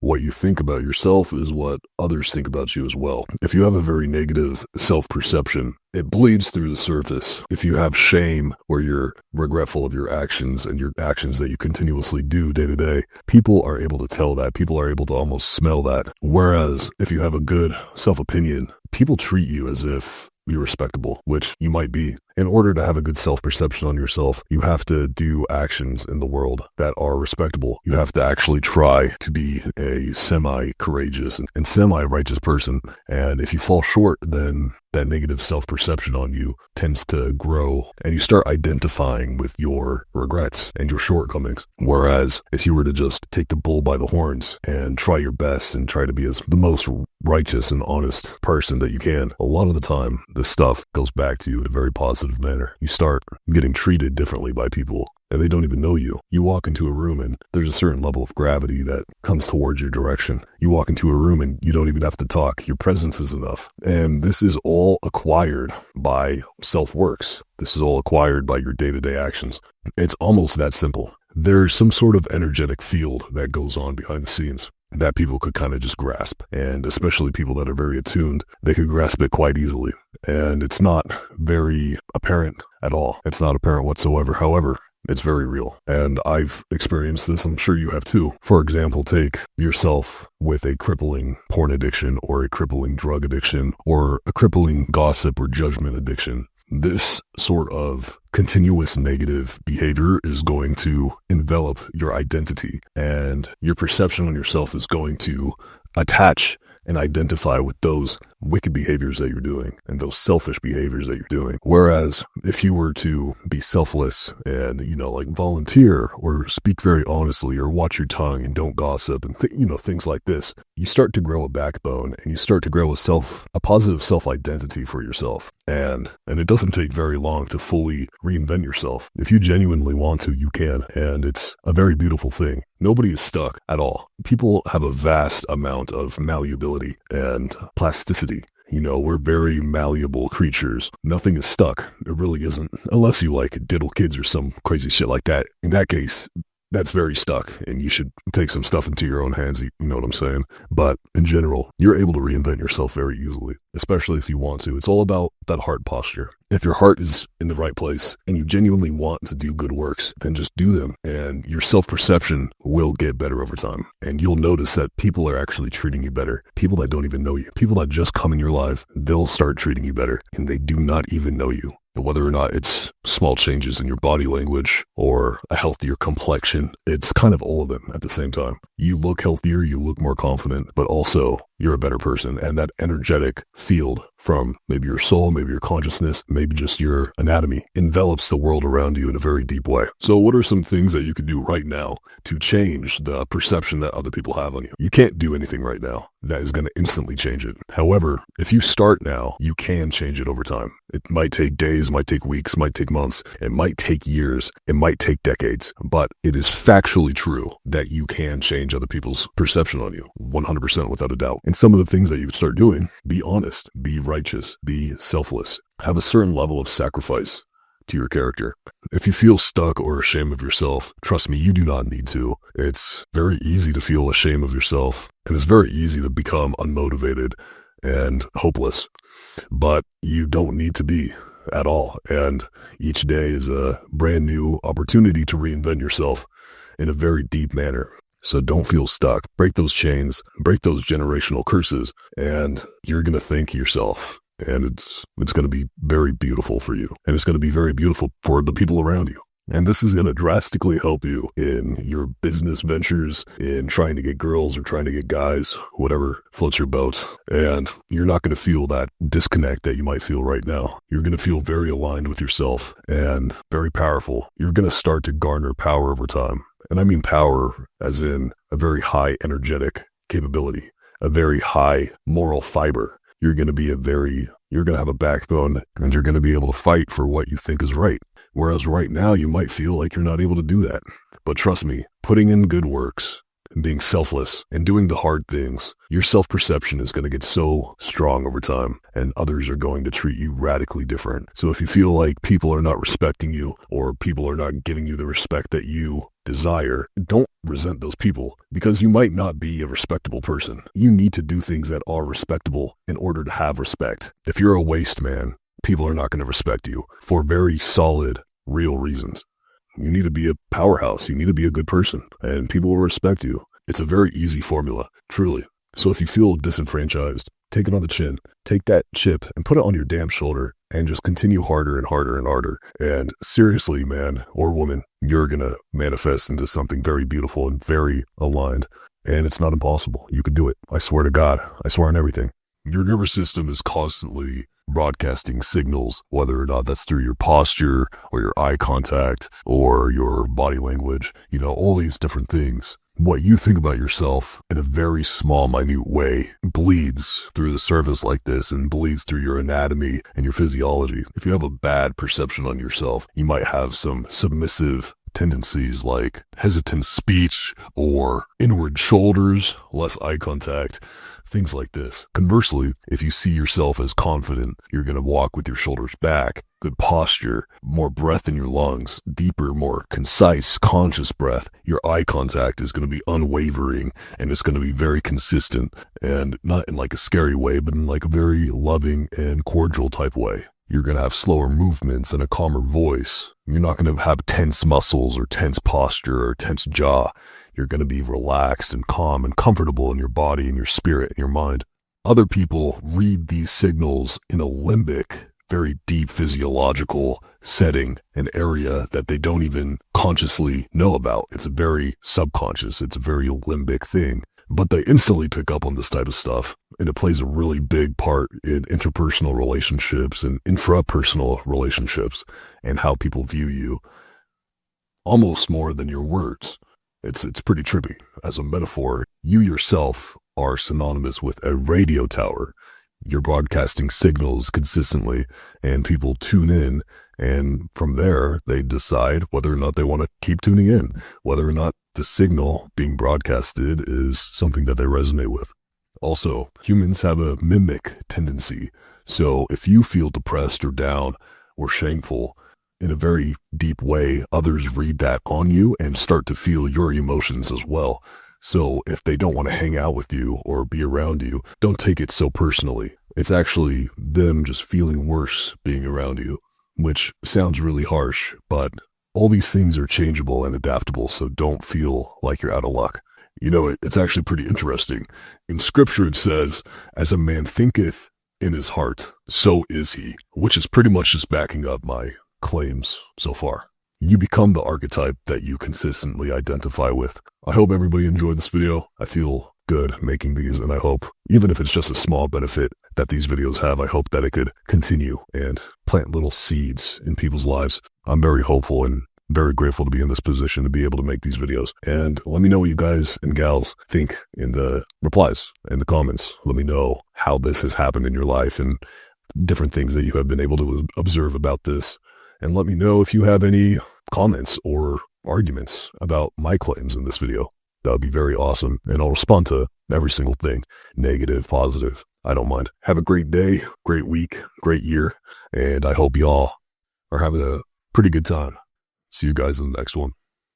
what you think about yourself is what others think about you as well. If you have a very negative self-perception, it bleeds through the surface. If you have shame where you're regretful of your actions and your actions that you continuously do day to day, people are able to tell that. People are able to almost smell that. Whereas if you have a good self-opinion, people treat you as if you're respectable, which you might be. In order to have a good self-perception on yourself, you have to do actions in the world that are respectable. You have to actually try to be a semi-courageous and semi-righteous person. And if you fall short, then that negative self-perception on you tends to grow and you start identifying with your regrets and your shortcomings. Whereas if you were to just take the bull by the horns and try your best and try to be the most righteous and honest person that you can, a lot of the time, this stuff goes back to you in a very positive manner. You start getting treated differently by people and they don't even know you. You walk into a room and there's a certain level of gravity that comes towards your direction. You walk into a room and you don't even have to talk. Your presence is enough. And this is all acquired by self-works. This is all acquired by your day-to-day actions. It's almost that simple. There's some sort of energetic field that goes on behind the scenes that people could kind of just grasp. And especially people that are very attuned, they could grasp it quite easily. And it's not very apparent at all. It's not apparent whatsoever. However, it's very real. And I've experienced this. I'm sure you have too. For example, take yourself with a crippling porn addiction or a crippling drug addiction or a crippling gossip or judgment addiction. This sort of continuous negative behavior is going to envelop your identity, and your perception on yourself is going to attach and identify with those wicked behaviors that you're doing and those selfish behaviors that you're doing. Whereas if you were to be selfless and, like volunteer or speak very honestly or watch your tongue and don't gossip and, things like this, you start to grow a backbone and you start to grow a positive self-identity for yourself. And it doesn't take very long to fully reinvent yourself. If you genuinely want to, you can. And it's a very beautiful thing. Nobody is stuck at all. People have a vast amount of malleability and plasticity. We're very malleable creatures. Nothing is stuck. It really isn't. Unless you like diddle kids or some crazy shit like that. In that case, that's very stuck and you should take some stuff into your own hands. You know what I'm saying? But in general, you're able to reinvent yourself very easily, especially if you want to. It's all about that heart posture. If your heart is in the right place and you genuinely want to do good works, then just do them and your self-perception will get better over time. And you'll notice that people are actually treating you better. People that don't even know you, people that just come in your life, they'll start treating you better and they do not even know you. Whether or not it's small changes in your body language or a healthier complexion, it's kind of all of them at the same time. You look healthier, you look more confident, but also you're a better person. And that energetic field from maybe your soul, maybe your consciousness, maybe just your anatomy envelops the world around you in a very deep way. So what are some things that you could do right now to change the perception that other people have on you? You can't do anything right now that is going to instantly change it. However, if you start now, you can change it over time. It might take days, might take weeks, might take months, it might take years, it might take decades, but it is factually true that you can change other people's perception on you 100% without a doubt. And some of the things that you could start doing, be honest, be righteous, be selfless, have a certain level of sacrifice to your character. If you feel stuck or ashamed of yourself, trust me, you do not need to. It's very easy to feel ashamed of yourself, and it's very easy to become unmotivated and hopeless, but you don't need to be at all. And each day is a brand new opportunity to reinvent yourself in a very deep manner. So don't feel stuck. Break those chains, break those generational curses, and you're going to thank yourself. And it's going to be very beautiful for you. And it's going to be very beautiful for the people around you. And this is going to drastically help you in your business ventures, in trying to get girls or trying to get guys, whatever floats your boat. And you're not going to feel that disconnect that you might feel right now. You're going to feel very aligned with yourself and very powerful. You're going to start to garner power over time. And I mean power as in a very high energetic capability, a very high moral fiber. You're going to have a backbone and you're going to be able to fight for what you think is right. Whereas right now you might feel like you're not able to do that. But trust me, putting in good works and being selfless and doing the hard things, your self-perception is going to get so strong over time and others are going to treat you radically different. So if you feel like people are not respecting you or people are not giving you the respect that you desire, don't resent those people because you might not be a respectable person. You need to do things that are respectable in order to have respect. If you're a waste man, people are not going to respect you for very solid, real reasons. You need to be a powerhouse. You need to be a good person, and people will respect you. It's a very easy formula, truly. So if you feel disenfranchised, take it on the chin. Take that chip and put it on your damn shoulder and just continue harder and harder and harder. And seriously, man or woman, you're going to manifest into something very beautiful and very aligned. And it's not impossible. You can do it. I swear to God. I swear on everything. Your nervous system is constantly broadcasting signals, whether or not that's through your posture or your eye contact or your body language, all these different things. What you think about yourself in a very small, minute way bleeds through the surface like this and bleeds through your anatomy and your physiology. If you have a bad perception on yourself, you might have some submissive tendencies like hesitant speech or inward shoulders, less eye contact, things like this. Conversely, if you see yourself as confident, you're going to walk with your shoulders back, good posture, more breath in your lungs, deeper, more concise, conscious breath. Your eye contact is going to be unwavering and it's going to be very consistent, and not in like a scary way, but in like a very loving and cordial type way. You're going to have slower movements and a calmer voice. You're not going to have tense muscles or tense posture or tense jaw. You're going to be relaxed and calm and comfortable in your body and your spirit and your mind. Other people read these signals in a limbic, very deep physiological setting, an area that they don't even consciously know about. It's a very subconscious, it's a very limbic thing. But they instantly pick up on this type of stuff, and it plays a really big part in interpersonal relationships and intrapersonal relationships and how people view you, almost more than your words. It's pretty trippy. As a metaphor, you yourself are synonymous with a radio tower. You're broadcasting signals consistently, and people tune in, and from there, they decide whether or not they want to keep tuning in, whether or not the signal being broadcasted is something that they resonate with. Also, humans have a mimic tendency. So if you feel depressed or down or shameful in a very deep way, others read that on you and start to feel your emotions as well. So if they don't want to hang out with you or be around you, don't take it so personally. It's actually them just feeling worse being around you, which sounds really harsh, but all these things are changeable and adaptable, so don't feel like you're out of luck. It's actually pretty interesting. In scripture it says, as a man thinketh in his heart, so is he, which is pretty much just backing up my claims so far. You become the archetype that you consistently identify with. I hope everybody enjoyed this video. I feel good making these, and I hope, even if it's just a small benefit that these videos have, I hope that it could continue and plant little seeds in people's lives. I'm very hopeful and very grateful to be in this position to be able to make these videos. And let me know what you guys and gals think in the replies, in the comments. Let me know how this has happened in your life and different things that you have been able to observe about this. And let me know if you have any comments or arguments about my claims in this video. That would be very awesome. And I'll respond to every single thing, negative, positive. I don't mind. Have a great day, great week, great year. And I hope y'all are having a pretty good time. See you guys in the next one.